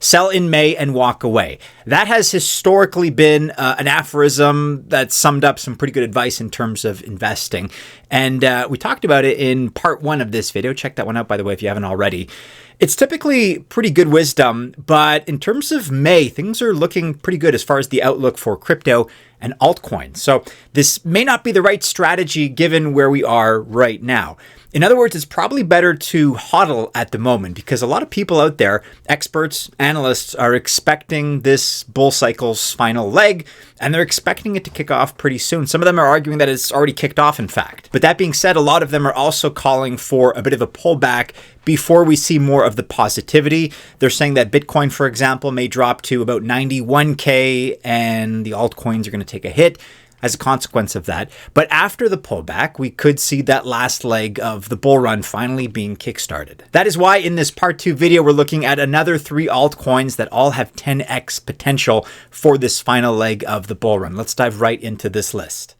Sell in May and walk away. That has historically been an aphorism that summed up some pretty good advice in terms of investing. And we talked about it in part 1 of this video. Check that one out, by the way, if you haven't already. It's typically pretty good wisdom, but in terms of May, things are looking pretty good as far as the outlook for crypto and altcoins. So this may not be the right strategy given where we are right now. In other words, it's probably better to hodl at the moment because a lot of people out there, experts, analysts, are expecting this bull cycle's final leg, and they're expecting it to kick off pretty soon. Some of them are arguing that it's already kicked off, in fact. But that being said, a lot of them are also calling for a bit of a pullback before we see more of the positivity. They're saying that Bitcoin, for example, may drop to about 91K and the altcoins are going to take a hit as a consequence of that. But after the pullback, we could see that last leg of the bull run finally being kickstarted. That is why in this part 2 video, we're looking at another 3 altcoins that all have 10x potential for this final leg of the bull run. Let's dive right into this list.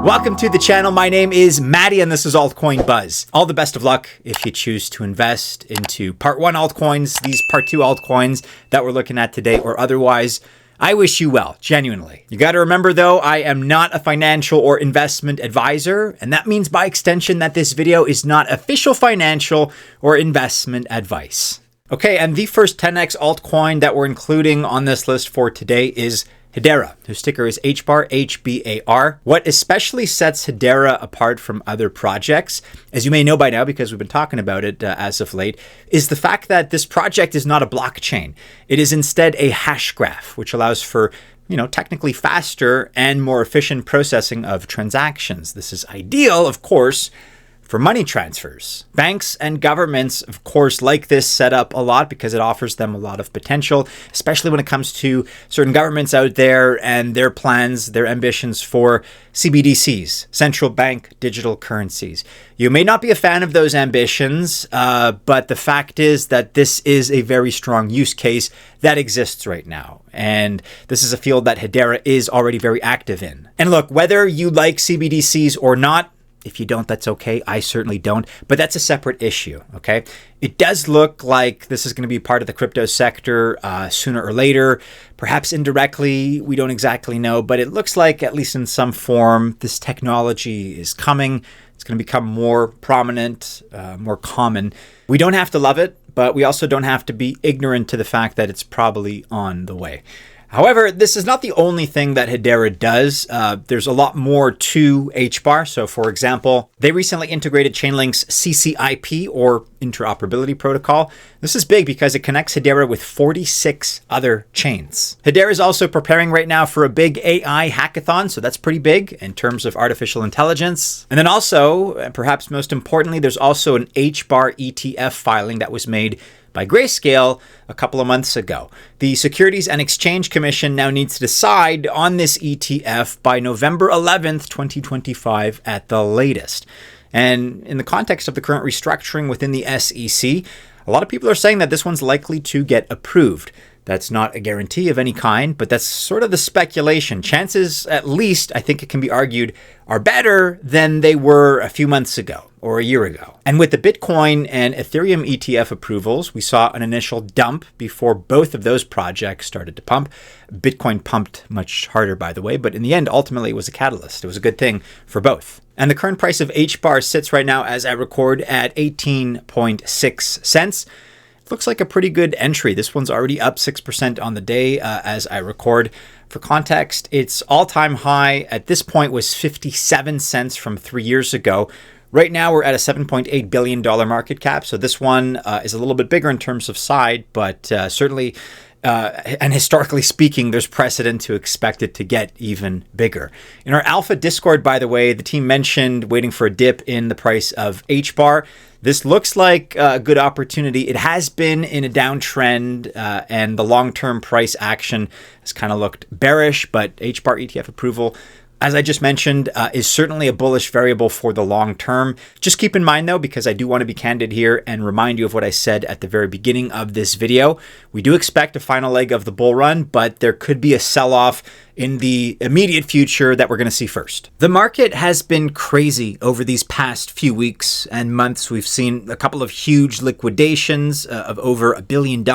Welcome to the channel. My name is Maddie and this is Altcoin Buzz. All the best of luck if you choose to invest into part 1 altcoins, these part 2 altcoins that we're looking at today, or otherwise. I wish you well, genuinely. You got to remember though, I am not a financial or investment advisor, and that means by extension that this video is not official financial or investment advice. Okay, and the first 10x altcoin that we're including on this list for today is Hedera, whose ticker is HBAR, HBAR. What especially sets Hedera apart from other projects, as you may know by now because we've been talking about it as of late, is the fact that this project is not a blockchain. It is instead a hash graph, which allows for technically faster and more efficient processing of transactions. This is ideal, of course, for money transfers. Banks and governments, of course, like this setup a lot because it offers them a lot of potential, especially when it comes to certain governments out there and their plans, their ambitions for CBDCs, central bank digital currencies. You may not be a fan of those ambitions, but the fact is that this is a very strong use case that exists right now. And this is a field that Hedera is already very active in. And look, whether you like CBDCs or not, if you don't, that's okay. I certainly don't, but that's a separate issue, okay? It does look like this is going to be part of the crypto sector sooner or later, perhaps indirectly. We don't exactly know, but it looks like, at least in some form, this technology is coming. It's going to become more prominent, more common. We don't have to love it, but we also don't have to be ignorant to the fact that it's probably on the way. However, this is not the only thing that Hedera does. There's a lot more to HBAR. So for example, they recently integrated Chainlink's CCIP or interoperability protocol. This is big because it connects Hedera with 46 other chains. Hedera is also preparing right now for a big AI hackathon. So that's pretty big in terms of artificial intelligence. And then also, and perhaps most importantly, there's also an HBAR ETF filing that was made by Grayscale a couple of months ago. The Securities and Exchange Commission now needs to decide on this ETF by November 11th, 2025 at the latest. And in the context of the current restructuring within the SEC, a lot of people are saying that this one's likely to get approved. That's not a guarantee of any kind, but that's sort of the speculation. Chances, at least, I think it can be argued, are better than they were a few months ago or a year ago. And with the Bitcoin and Ethereum ETF approvals, we saw an initial dump before both of those projects started to pump. Bitcoin pumped much harder, by the way, but in the end, ultimately, it was a catalyst. It was a good thing for both. And the current price of HBAR sits right now, as I record, at 18.6 cents. Looks like a pretty good entry. This one's already up 6% on the day as I record. For context, its all-time high at this point was 57 cents from 3 years ago. Right now, we're at a $7.8 billion market cap. So this one is a little bit bigger in terms of size, but certainly, and historically speaking, there's precedent to expect it to get even bigger. In our Alpha Discord, by the way, the team mentioned waiting for a dip in the price of HBAR. This looks like a good opportunity. It has been in a downtrend and the long-term price action has kind of looked bearish, but HBAR ETF approval, as I just mentioned, is certainly a bullish variable for the long term. Just keep in mind though, because I do want to be candid here and remind you of what I said at the very beginning of this video. We do expect a final leg of the bull run, but there could be a sell-off in the immediate future that we're going to see first. The market has been crazy over these past few weeks and months. We've seen a couple of huge liquidations of over $1 billion,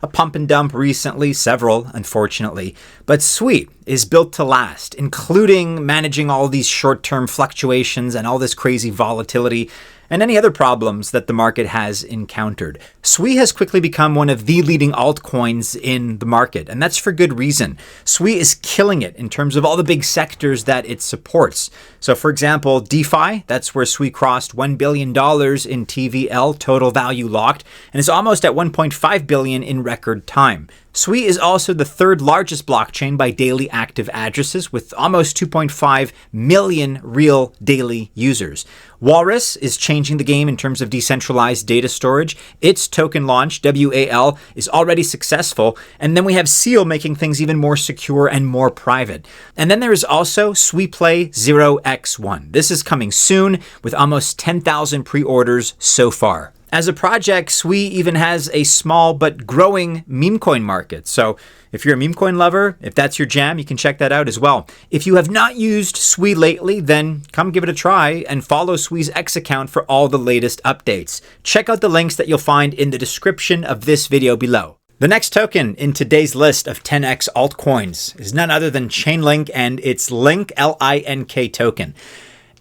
a pump and dump recently, several, unfortunately. But SWI is built to last, including managing all these short-term fluctuations and all this crazy volatility and any other problems that the market has encountered. SWI has quickly become one of the leading altcoins in the market, and that's for good reason. SWI is killing it in terms of all the big sectors that it supports. So for example, DeFi, that's where SWI crossed $1 billion in TVL, total value locked, and is almost at $1.5 billion in record time. SWI is also the third largest blockchain by daily active addresses with almost 2.5 million real daily users. Walrus is changing the game in terms of decentralized data storage. Its token launch, WAL, is already successful. And then we have Seal making things even more secure and more private. And then there is also SWIplay 0x1. This is coming soon with almost 10,000 pre-orders so far. As a project, SWI even has a small but growing meme coin market. So if you're a meme coin lover, if that's your jam, you can check that out as well. If you have not used SWI lately, then come give it a try and follow SWI's X account for all the latest updates. Check out the links that you'll find in the description of this video below. The next token in today's list of 10x altcoins is none other than Chainlink and its LINK, L-I-N-K token.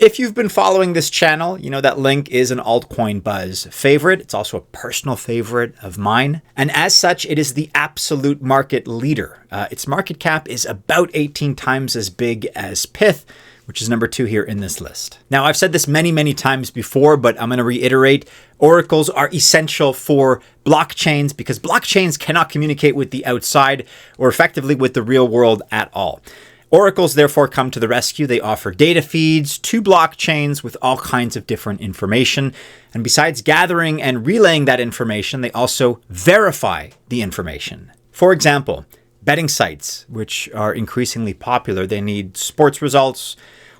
If you've been following this channel, you know that Link is an Altcoin Buzz favorite. It's also a personal favorite of mine. And as such, it is the absolute market leader. Its market cap is about 18 times as big as Pyth, which is number 2 here in this list. Now, I've said this many times before, but I'm going to reiterate. Oracles are essential for blockchains because blockchains cannot communicate with the outside or effectively with the real world at all. Oracles therefore come to the rescue. They offer data feeds to blockchains with all kinds of different information. And besides gathering and relaying that information, they also verify the information. For example, betting sites, which are increasingly popular, they need sports results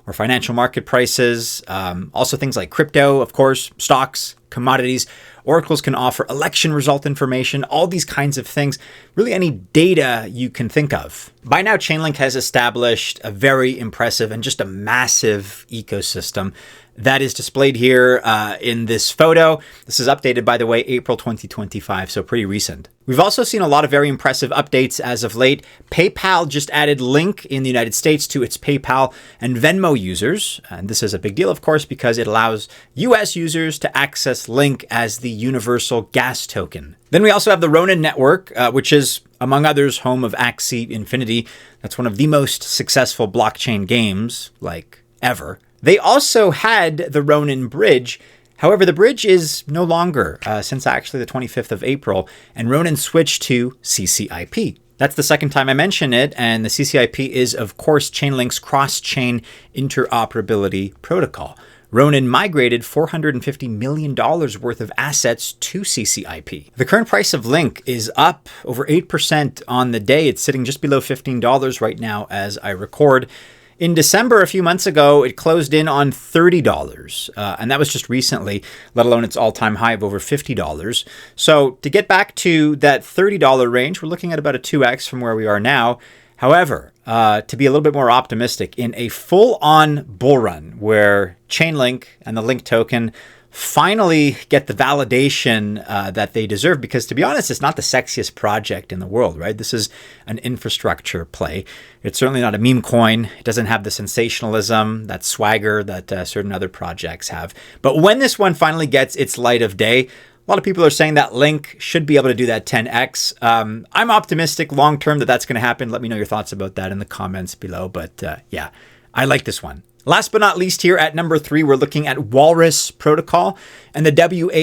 or financial market prices, also things like crypto, of course, stocks, commodities. Oracles can offer election result information, all these kinds of things, really any data you can think of. By now, Chainlink has established a very impressive and just a massive ecosystem that is displayed here in this photo. This is updated, by the way, April 2025, so pretty recent. We've also seen a lot of very impressive updates as of late. PayPal just added Link in the United States to its PayPal and Venmo users. And this is a big deal, of course, because it allows US users to access Link as the universal gas token. Then we also have the Ronin network, which is, among others, home of Axie Infinity. That's one of the most successful blockchain games, like, ever. They also had the Ronin bridge. However, the bridge is no longer since actually the 25th of April, and Ronin switched to CCIP. That's the second time I mention it, and the CCIP is, of course, Chainlink's cross-chain interoperability protocol. Ronin migrated $450 million worth of assets to CCIP. The current price of Link is up over 8% on the day. It's sitting just below $15 right now as I record. In December, a few months ago, it closed in on $30, and that was just recently, let alone its all-time high of over $50. So to get back to that $30 range, we're looking at about a 2x from where we are now. However, to be a little bit more optimistic, in a full-on bull run where Chainlink and the Link token finally get the validation that they deserve, because to be honest, it's not the sexiest project in the world, right? This is an infrastructure play. It's certainly not a meme coin. It doesn't have the sensationalism, that swagger that certain other projects have. But when this one finally gets its light of day, a lot of people are saying that Link should be able to do that 10x. I'm optimistic long-term that that's going to happen. Let me know your thoughts about that in the comments below. But yeah, I like this one. Last but not least, here at number 3, we're looking at Walrus Protocol and the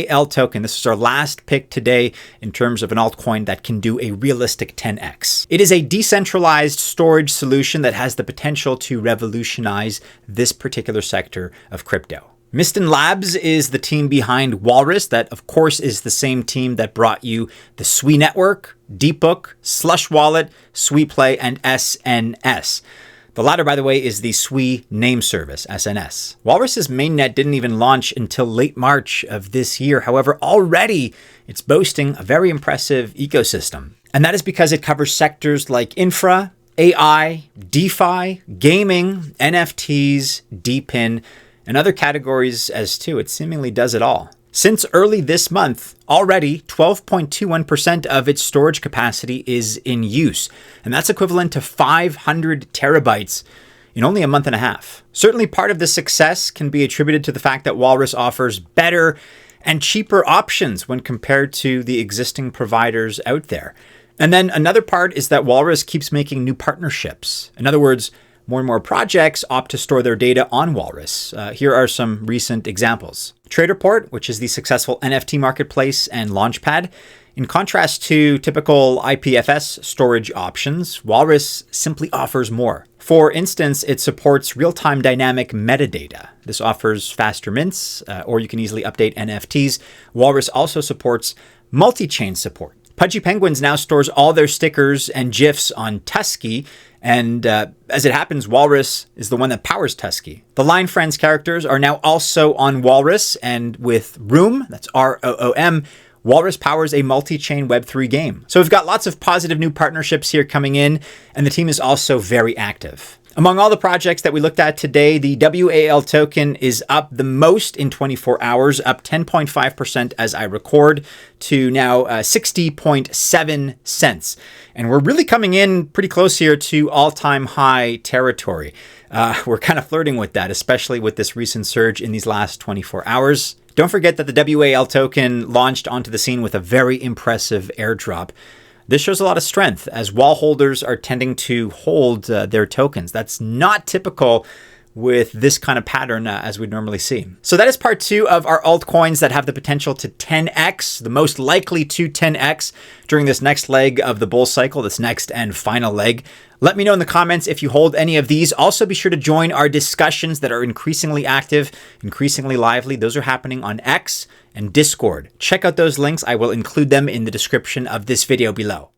WAL token. This is our last pick today in terms of an altcoin that can do a realistic 10x. It is a decentralized storage solution that has the potential to revolutionize this particular sector of crypto. Miston Labs is the team behind Walrus. That, of course, is the same team that brought you the SWI network, Deepbook, Slush Wallet, SWIplay, and SNS. The latter, by the way, is the SWI name service, SNS. Walrus's mainnet didn't even launch until late March of this year. However, already it's boasting a very impressive ecosystem. And that is because it covers sectors like infra, AI, DeFi, gaming, NFTs, DePIN, and other categories as too. It seemingly does it all. Since early this month, already 12.21% of its storage capacity is in use, and that's equivalent to 500 terabytes in only a month and a half. Certainly part of the success can be attributed to the fact that Walrus offers better and cheaper options when compared to the existing providers out there. And then another part is that Walrus keeps making new partnerships. In other words, more and more projects opt to store their data on Walrus. Here are some recent examples. Traderport, which is the successful NFT marketplace and launchpad. In contrast to typical IPFS storage options, Walrus simply offers more. For instance, it supports real-time dynamic metadata. This offers faster mints, or you can easily update NFTs. Walrus also supports multi-chain support. Pudgy Penguins now stores all their stickers and GIFs on Tusky, and as it happens, Walrus is the one that powers Tusky. The Line Friends characters are now also on Walrus, and with Room, that's ROOM, Walrus powers a multi-chain Web3 game. So we've got lots of positive new partnerships here coming in, and the team is also very active. Among all the projects that we looked at today, the WAL token is up the most in 24 hours, up 10.5% as I record to now 60.7 cents. And we're really coming in pretty close here to all-time high territory. We're kind of flirting with that, especially with this recent surge in these last 24 hours. Don't forget that the WAL token launched onto the scene with a very impressive airdrop. This shows a lot of strength as WAL holders are tending to hold their tokens. That's not typical with this kind of pattern as we'd normally see. So that is part 2 of our altcoins that have the potential to 10x, the most likely to 10x during this next leg of the bull cycle, this next and final leg. Let me know in the comments if you hold any of these. Also, be sure to join our discussions that are increasingly active, increasingly lively. Those are happening on X and Discord. Check out those links. I will include them in the description of this video below.